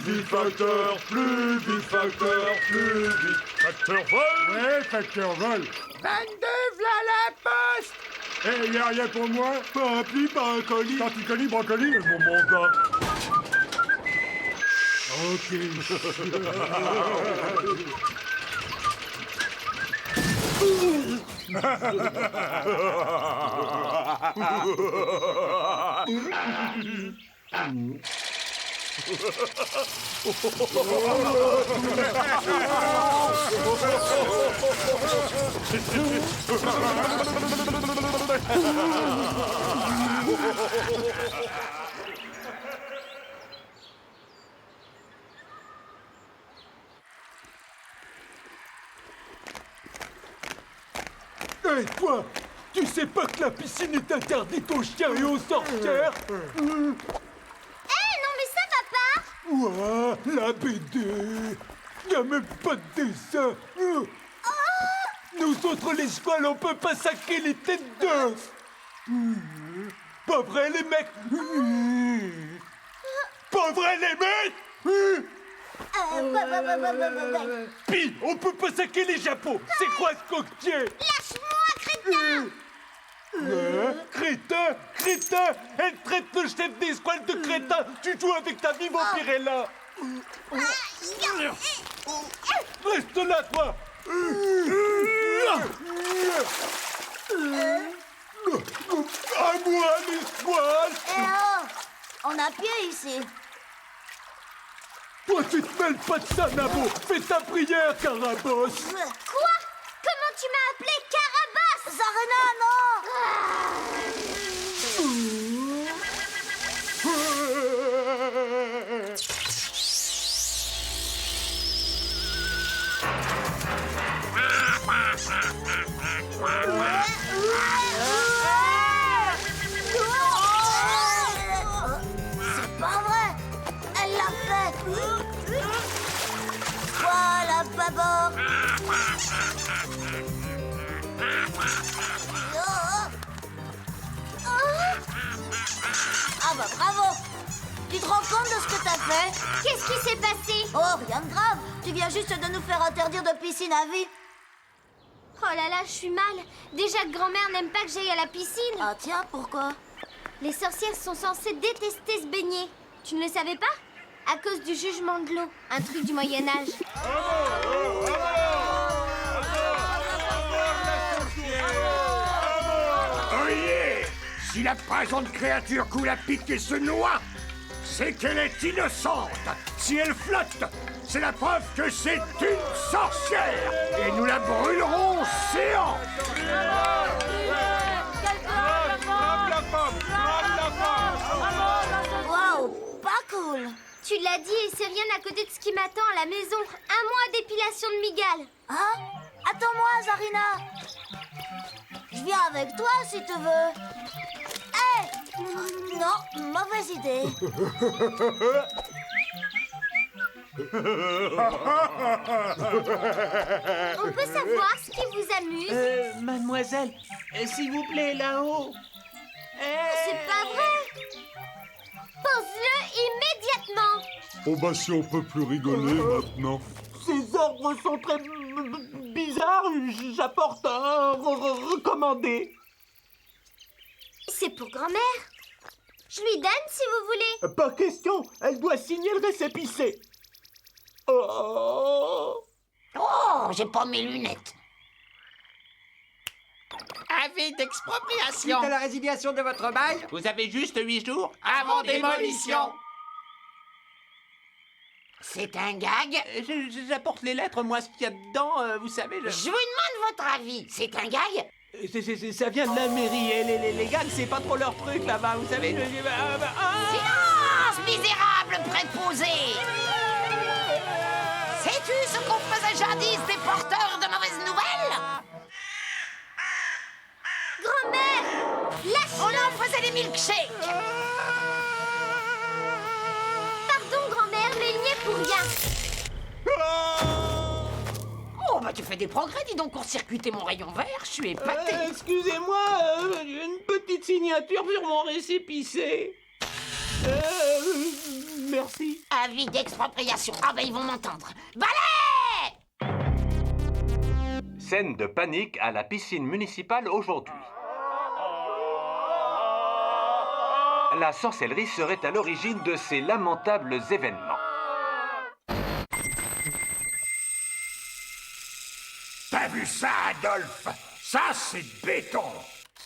vite, facteur, plus vite, facteur, plus vite. Facteur vol. Ouais, facteur vol. 22, v'là la poste. Eh, y a rien pour moi? Pas un pli, pas un colis. Torticolis, brocoli? C'est mon mandat. Ok. Hé, toi! Tu sais pas que la piscine est interdite aux chiens et aux sorcières? Eh non, mais ça va pas! Ouah, la BD! Y'a même pas de dessin! Nous autres, les squales, on peut pas saquer les têtes d'œufs! Pas vrai, les mecs? Pas vrai, les mecs? Pis, on peut pas saquer les chapeaux! C'est quoi ce coquetier? Lâche-moi, crétin! Crétin! Crétin! Elle traite le chef des squales de crétin! Tu joues avec ta vie, Vampirella! Reste là, toi! À moi, les squales! Eh oh! On a pied ici. Toi, tu te mêles pas de ça, Nabo! Fais ta prière, Carabosse! Quoi? Comment tu m'as appelé Carabosse? Zarena, non! C'est pas vrai! Elle l'a fait! Voilà, bâbord! Ah bah bravo! Tu te rends compte de ce que t'as fait? Qu'est-ce qui s'est passé? Oh, rien de grave! Tu viens juste de nous faire interdire de piscine à vie! Oh là là, je suis mal. Déjà que grand-mère n'aime pas que j'aille à la piscine. Ah tiens, pourquoi? Les sorcières sont censées détester se baigner. Tu ne le savais pas? À cause du jugement de l'eau, un truc du Moyen-Âge. Oyez! Si la présente créature coule à pic et se noie, c'est qu'elle est innocente. Si elle flotte, c'est la preuve que c'est une sorcière. Et nous la brûlerons séant. Waouh, pas cool! Tu l'as dit et c'est rien à côté de ce qui m'attend à la maison. Un mois d'épilation de migale. Hein? Attends-moi, Zarina! Je viens avec toi si tu veux. Hé! Non, mauvaise idée. On peut savoir ce qui vous amuse? Mademoiselle, s'il vous plaît, là-haut. C'est pas vrai! Pose-le immédiatement! Oh bah si on peut plus rigoler maintenant. Ces ordres sont très bizarres. J'apporte un recommandé. C'est pour grand-mère. Je lui donne si vous voulez. Pas question, elle doit signer le récépissé. Oh! Oh, j'ai pas mes lunettes. Avis d'expropriation. Suite à la résiliation de votre bail, Vous avez juste 8 jours avant démolition. C'est un gag? J'apporte les lettres, moi, ce qu'il y a dedans, vous savez, Je vous demande votre avis. C'est un gag? Ça vient de la mairie, et les gags, c'est pas trop leur truc là-bas, vous savez. Silence, misérable préposé! Sais-tu ce qu'on faisait jadis des porteurs de mauvaises nouvelles? Grand-mère! On Lâche-le! en faisait des milkshakes! Pardon, grand-mère, mais il n'y est pour rien. Oh, bah tu fais des progrès, dis donc, court-circuiter mon rayon vert, je suis épaté. Excusez-moi, une petite signature sur mon récépissé. merci. Avis d'expropriation. Ah ben ils vont m'entendre. Balai! Scène de panique à la piscine municipale aujourd'hui. La sorcellerie serait à l'origine de ces lamentables événements. T'as vu ça, Adolphe? Ça, c'est béton.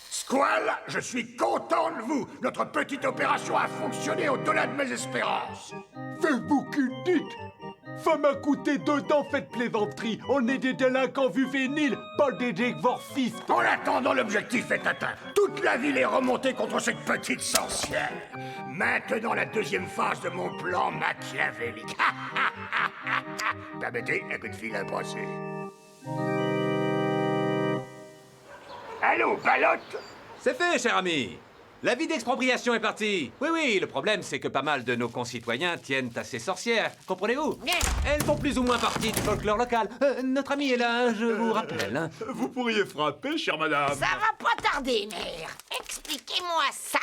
Squall, je suis content de vous. Notre petite opération a fonctionné au-delà de mes espérances. Faites-vous qu'une dites. Ça m'a coûté 2 ans, faites plaisanterie. On est des délinquants juvéniles, pas des dévorfistes. En attendant, l'objectif est atteint. Toute la ville est remontée contre cette petite sorcière. Maintenant, la deuxième phase de mon plan machiavélique. Permettez un coup de fil à brosser. Allô, Balotte? C'est fait, cher ami. L'avis d'expropriation est parti. Oui, le problème, c'est que pas mal de nos concitoyens tiennent à ces sorcières. Comprenez-vous? Elles font plus ou moins partie du folklore local. Notre ami est là, je vous rappelle. Hein. Vous pourriez frapper, chère madame. Ça va pas tarder, mère. Expliquez-moi ça.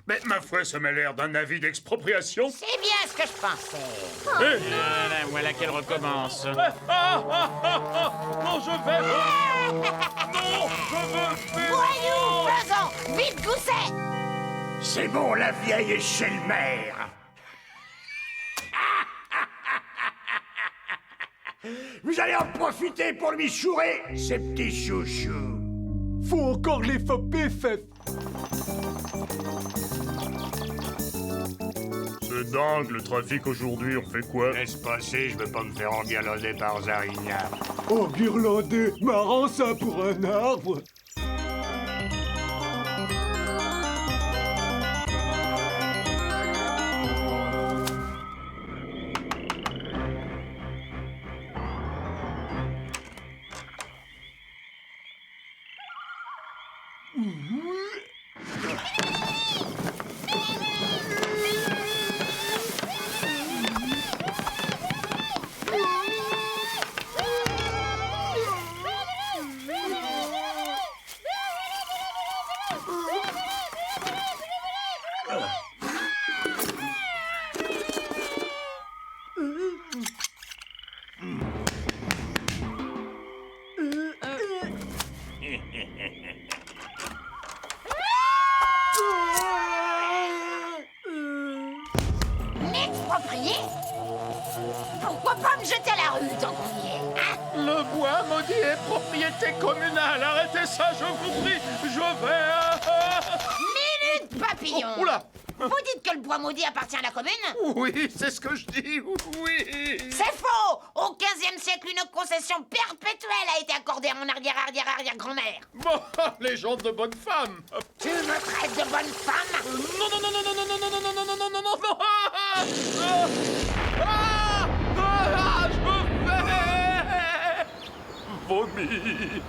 Mais ma foi, ça m'a l'air d'un avis d'expropriation. C'est bien ce que je pensais. Voilà qu'elle recommence. Non, je vais... Non, je veux faire... Voyou, faisons, vite gousset. C'est bon, la vieille est chez le maire. Vous allez en profiter pour lui chourer ses petits chouchous. Faut encore les fopper, Fef. C'est dingue, le trafic aujourd'hui, on fait quoi? Laisse passer, je veux pas me faire enguirlander par Zarina. Oh, guirlandais, marrant ça pour un arbre. M'exproprier? Pourquoi pas me jeter à la rue tant qu'on y est, hein? Le bois maudit est propriété communale. Arrêtez ça, je vous prie. Je vais... Minute, papillon. Oh, oula. Vous dites que le bois maudit appartient à la commune? Oui, c'est ce que je dis, oui. C'est faux! Au XVe siècle, une concession perpétuelle a été accordée à mon arrière-arrière-arrière-grand-mère. Bon, légende de bonne femme. Tu me traites de bonne femme? Non. Je vais vomir.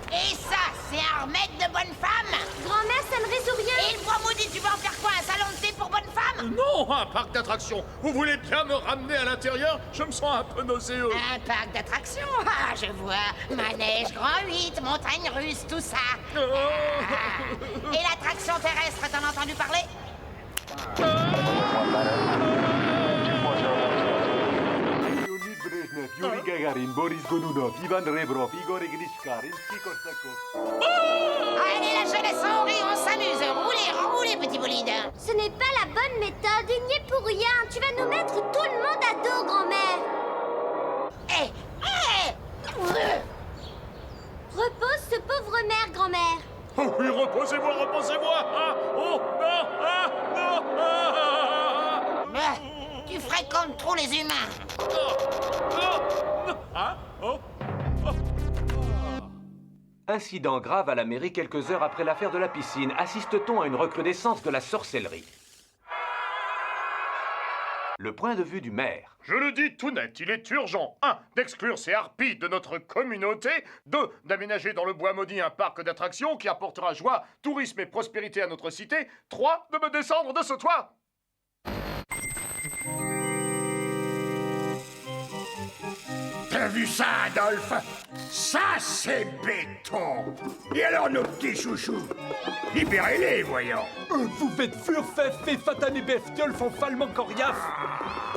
Et ça, c'est un remède de bonne femme? Grand-mère, ça ne résout rien. Et le bois maudit, tu vas en faire quoi? Un salon de thé pour bonne femme? Non, un parc d'attractions. Vous voulez bien me ramener à l'intérieur? Je me sens un peu nauséeux. Un parc d'attractions? Ah, je vois. Manège, grand 8, montagne russe, tout ça. Et l'attraction terrestre, t'en as entendu parler? Leonid Brezhnev, Yuri Gagarin, Boris Godunov, Ivan Rebrov, Igor Grishkar, Rimsky-Korsakov. Allez, la jeunesse en rit, on s'amuse. Roulez, petit bolide. Ce n'est pas la bonne méthode, il n'y est pour rien. Tu vas nous mettre tout le monde à dos, grand-mère. Repose ce pauvre mère, grand-mère. Oh oui, reposez-moi. Ah, oh, non, Tu fréquentes trop les humains. Incident grave à la mairie quelques heures après l'affaire de la piscine. Assiste-t-on à une recrudescence de la sorcellerie? Le point de vue du maire. Je le dis tout net, il est urgent 1. D'exclure ces harpies de notre communauté. 2. D'aménager dans le bois maudit un parc d'attractions qui apportera joie, tourisme et prospérité à notre cité. 3. De me descendre de ce toit. T'as vu ça, Adolphe? Ça, c'est béton. Et alors, nos petits chouchous? Libérez-les, voyons. Vous faites furfef et fatané bestiole font falement coriace.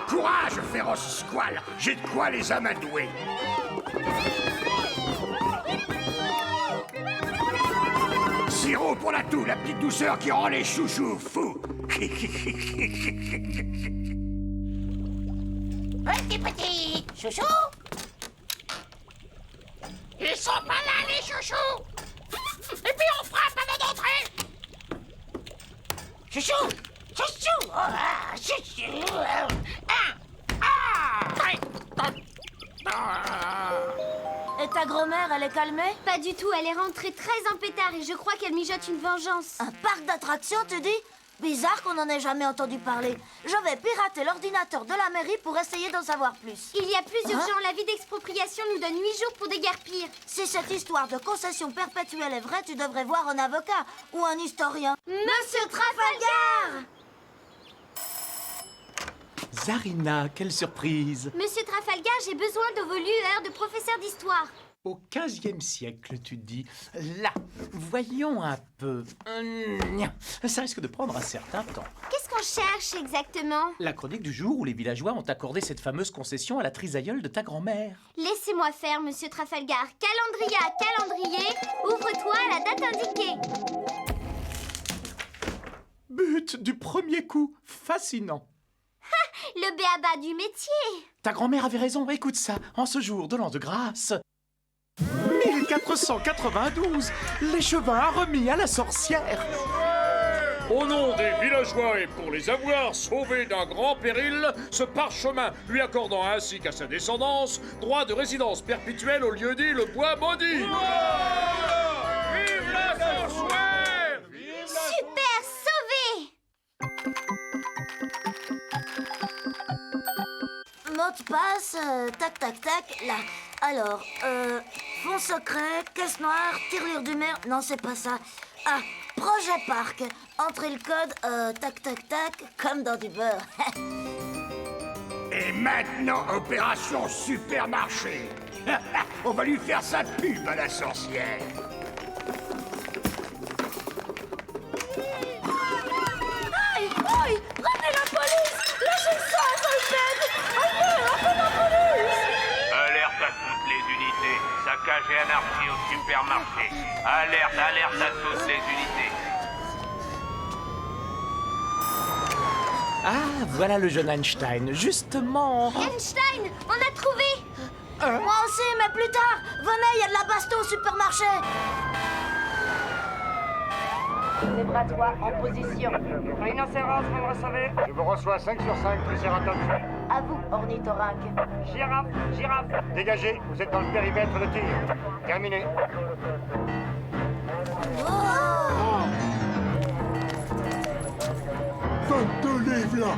Courage, féroce squale. J'ai de quoi les amadouer. Sirop pour la toux, la petite douceur qui rend les chouchous fous. Petit chouchou. Ils sont pas là, les chouchous. Et puis on frappe avant d'entrer. Chouchou. Chouchou. Ah, chouchou. Et ta grand-mère, elle est calmée? Pas du tout, elle est rentrée très en pétard et je crois qu'elle mijote une vengeance. Un parc d'attractions, tu dis? Bizarre qu'on n'en ait jamais entendu parler. Je vais pirater l'ordinateur de la mairie pour essayer d'en savoir plus. Il y a plus urgent, l'avis d'expropriation nous donne 8 jours pour déguerpir. Si cette histoire de concession perpétuelle est vraie, tu devrais voir un avocat ou un historien. Monsieur Trafalgar! Zarina, quelle surprise! Monsieur Trafalgar, j'ai besoin de vos lueurs de professeur d'histoire. Au XVe siècle, tu dis. Là, voyons un peu. Ça risque de prendre un certain temps. Qu'est-ce qu'on cherche exactement? La chronique du jour où les villageois ont accordé cette fameuse concession à la trisaïeule de ta grand-mère. Laissez-moi faire, monsieur Trafalgar. Calendrier à calendrier, ouvre-toi à la date indiquée. But du premier coup, fascinant. Le béaba du métier. Ta grand-mère avait raison, écoute ça. En ce jour de l'an de grâce 1492, l'échevin a remis à la sorcière. Au nom des villageois et pour les avoir sauvés d'un grand péril, ce parchemin lui accordant ainsi qu'à sa descendance droit de résidence perpétuelle au lieu dit le bois maudit. Vive la sorcière! Super, sauvé! Mot de passe, tac, tac, tac, là. Alors, fond secret, caisse noire, tirelire du maire... Non, c'est pas ça. Ah, projet parc. Entrez le code, tac, tac, tac, comme dans du beurre. Et maintenant, opération supermarché. On va lui faire sa pub à la sorcière. Aïe, aïe, prenez la police! Lâchez ça, Solpède! Aïe, appelez la police! Alerte à toutes les unités. Saccage et anarchie au supermarché. Alerte, alerte à toutes les unités. Ah, voilà le jeune Einstein, justement. Einstein, on a trouvé! Moi aussi, mais plus tard! Venez, il y a de la baston au supermarché! Zébratoire en position. Rhinocéros, vous me recevez? Je vous reçois 5 sur 5, Triceratops. À vous, ornithorynque. Girafe, girafe. Dégagez, vous êtes dans le périmètre de tir. Terminé. Va te livre là.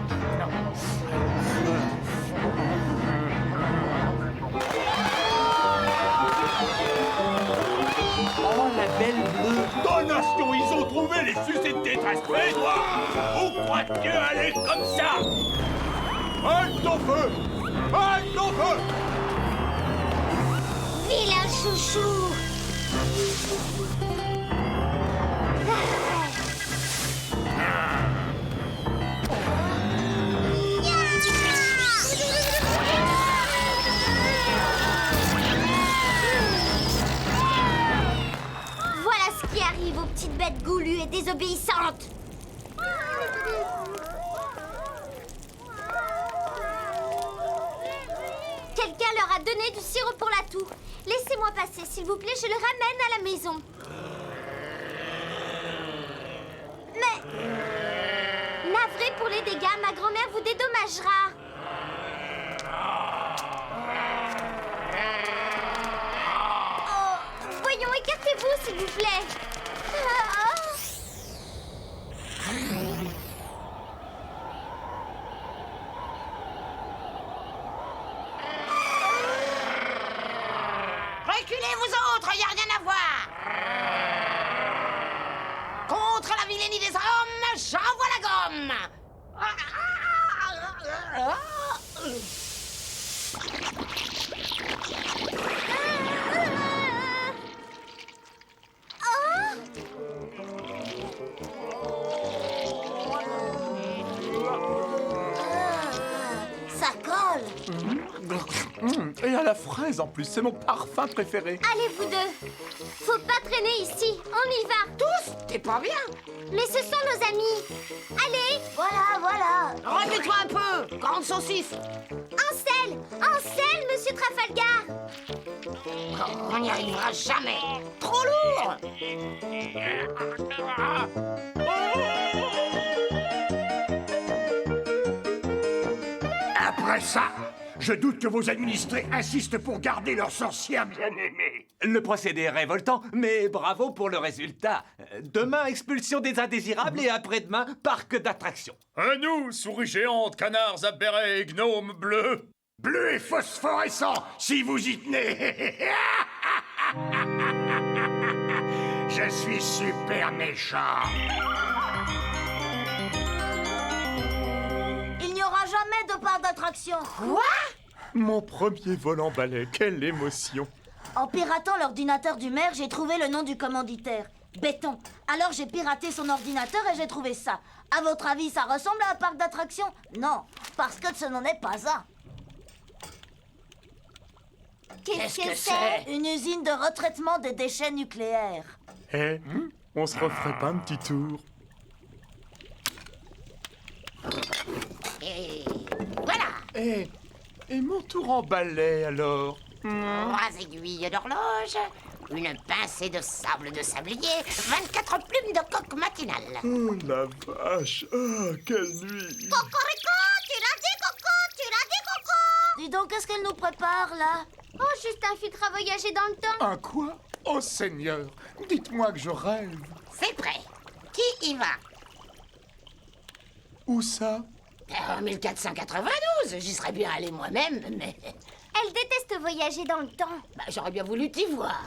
Oh, la belle bleue. Donation, ils ont trouvé les fusées de détresse suédois. Où crois-tu aller comme ça? Halte ton feu! Halte ton feu! Vilain chouchou! Voilà ce qui arrive aux petites bêtes goulues et désobéissantes! Quelqu'un leur a donné du sirop pour la toux. Laissez-moi passer, s'il vous plaît, je le ramène à la maison. Mais... navré pour les dégâts, ma grand-mère vous dédommagera. Oh, voyons, écartez-vous, s'il vous plaît. Reculez, vous autres, y a rien à voir. Contre la vilainie des hommes, j'envoie la gomme. Et à la fraise en plus, c'est mon parfum préféré. Allez, vous deux. Faut pas traîner ici. On y va. Tous? T'es pas bien? Mais ce sont nos amis. Allez. Voilà. Remets-toi un peu, grande saucisse. En selle, monsieur Trafalgar. On n'y arrivera jamais. Trop lourd. Après ça, je doute que vos administrés insistent pour garder leur sorcière bien-aimée. Le procédé est révoltant, mais bravo pour le résultat. Demain, expulsion des indésirables et après-demain, parc d'attractions. À nous, souris géantes, canards à béret et gnomes bleus. Bleu et phosphorescent, si vous y tenez. Je suis super méchant. Il n'y aura jamais de parc d'attraction. Quoi? Mon premier vol en balai, quelle émotion. En piratant l'ordinateur du maire, j'ai trouvé le nom du commanditaire. Béton. Alors j'ai piraté son ordinateur et j'ai trouvé ça. À votre avis, ça ressemble à un parc d'attraction? Non, parce que ce n'en est pas un. Qu'est-ce que c'est? Une usine de retraitement des déchets nucléaires. On se referait pas un petit tour? Et voilà. Et mon tour en balai alors? 3 aiguilles d'horloge, une pincée de sable de sablier, 24 plumes de coque matinale. Oh la vache, quelle nuit. Cocorico, tu l'as dit, Coco, tu l'as dit, Coco. Dis donc, qu'est-ce qu'elle nous prépare, là? Oh, juste un filtre à voyager dans le temps. Un quoi? Oh Seigneur, dites-moi que je rêve. C'est prêt. Qui y va? Où ça? En 1492, j'y serais bien allé moi-même, mais... Elle déteste voyager dans le temps. Bah, j'aurais bien voulu t'y voir.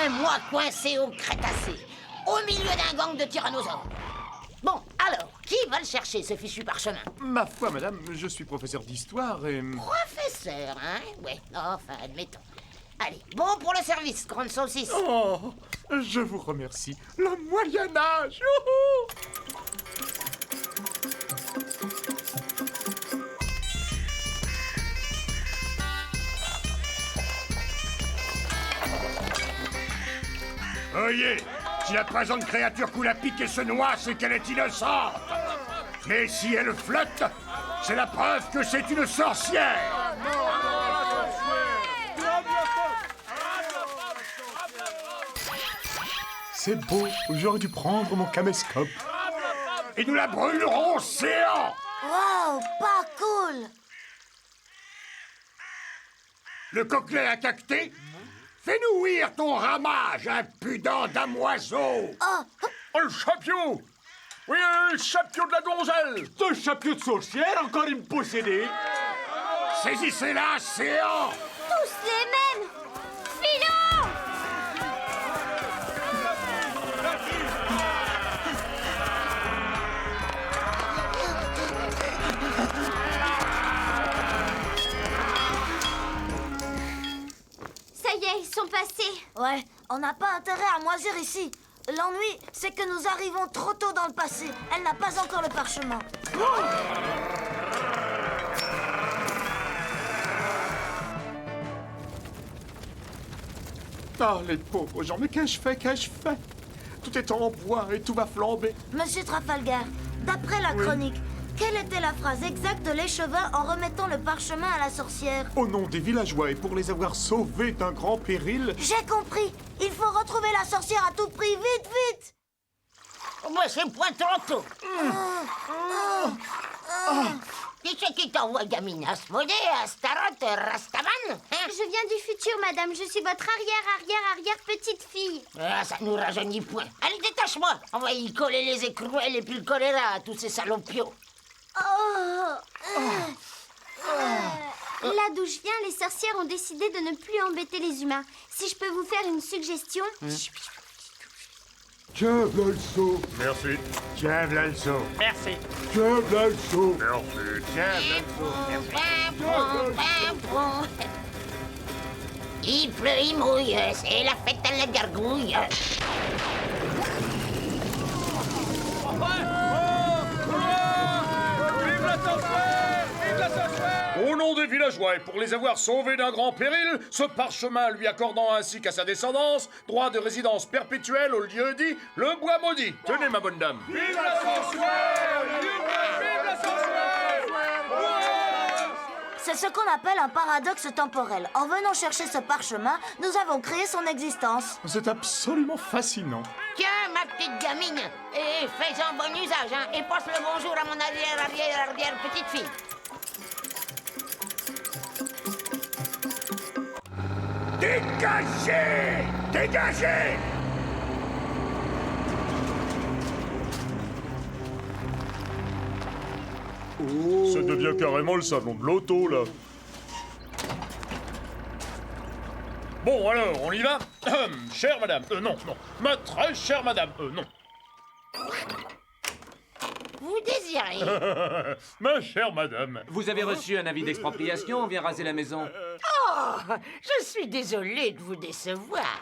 Un mois coincé au Crétacé, au milieu d'un gang de tyrannosaures. Bon, alors, qui va le chercher, ce fichu parchemin? Ma foi, madame, je suis professeur d'histoire et... Professeur, hein? Ouais, enfin, admettons. Allez, bon pour le service, grande saucisse. Oh, je vous remercie. Le Moyen-Âge. Youhou. Oyez, si la présente créature coule à pic et se noie, c'est qu'elle est innocente. Mais si elle flotte, c'est la preuve que c'est une sorcière. C'est beau, j'aurais dû prendre mon caméscope. Et nous la brûlerons au séant. Wow, pas cool. Le coquelet a cacté. Fais-nous ouïr ton ramage, impudent damoiseau. Oh, le chapiot! Oui, le chapiot de la donzelle! Ce chapiot de sorcière, encore une possédée. Saisissez-la, séant. Tous les mêmes. Filons. Ça y est, ils sont passés. Ouais, on n'a pas intérêt à moisir ici. L'ennui, c'est que nous arrivons trop tôt dans le passé. Elle n'a pas encore le parchemin. Ah, les pauvres gens, mais qu'ai-je fait? Tout est en bois et tout va flamber. Monsieur Trafalgar, d'après la chronique, quelle était la phrase exacte de l'échevin en remettant le parchemin à la sorcière? Au nom des villageois et pour les avoir sauvés d'un grand péril... J'ai compris. Il faut retrouver la sorcière à tout prix. Vite, vite. Moi, c'est point tantôt. Qui c'est qui t'envoie, gamine? Asmodée, Astaroth, Rastaman, hein? Je viens du futur, madame. Je suis votre arrière-petite-fille. Ah, ça nous rajeunit point. Allez, détache-moi. On va y coller les écrouelles et puis le choléra à tous ces salopios. Là d'où je viens, les sorcières ont décidé de ne plus embêter les humains. Si je peux vous faire une suggestion... Tiens, v'là le seau. Merci. Tiens, v'là le seau. Merci. Tiens, v'là le seau. Merci. Tiens, v'là le seau. Il pleut, il mouille, c'est la fête à la gargouille. Vive la tempête! Vive des villageois et pour les avoir sauvés d'un grand péril, ce parchemin lui accordant ainsi qu'à sa descendance droit de résidence perpétuelle au lieu dit le bois maudit. Tenez, ma bonne dame. Vive la sorcière! Vive la sorcière! C'est ce qu'on appelle un paradoxe temporel. En venant chercher ce parchemin, nous avons créé son existence. C'est absolument fascinant. Tiens, ma petite gamine, et fais-en bon usage, hein, et passe le bonjour à mon arrière petite fille. Dégagez! Dégagez! Ça devient carrément le salon de l'auto, là. Bon, alors, on y va? Chère madame, non. Ma très chère madame, non. Vous désirez? Ma chère madame. Vous avez reçu un avis d'expropriation, on vient raser la maison. Oh, je suis désolée de vous décevoir.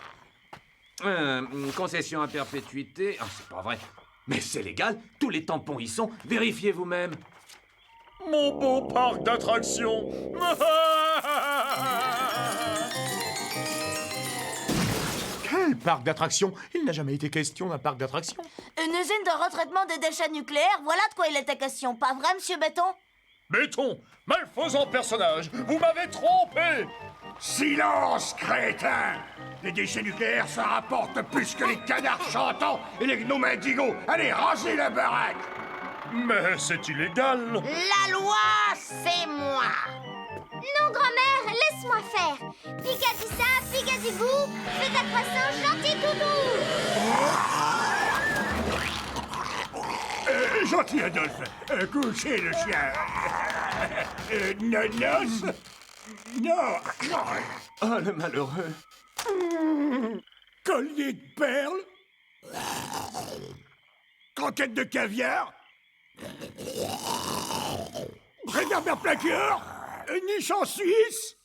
Une concession à perpétuité. Ah, c'est pas vrai. Mais c'est légal, tous les tampons y sont. Vérifiez vous-même. Mon beau parc d'attractions. Quel parc d'attractions? Il n'a jamais été question d'un parc d'attractions. Une usine de retraitement des déchets nucléaires, voilà de quoi il était question. Pas vrai, monsieur Béton? Béton, malfaisant personnage, vous m'avez trompé. Silence, crétin! Les déchets nucléaires, ça rapporte plus que les canards chantants et les gnomes indigos. Allez, rasez la baraque! Mais c'est illégal. La loi, c'est moi. Non, grand-mère, laisse-moi faire. Picadi ça, picadi vous, fais ta croissance, gentil doudou. Gentil Adolphe, couchez le chien. Nonos? Non. Oh, le malheureux. Collier de perles? Croquette de caviar? Réverbère plaqueur? Niche en Suisse?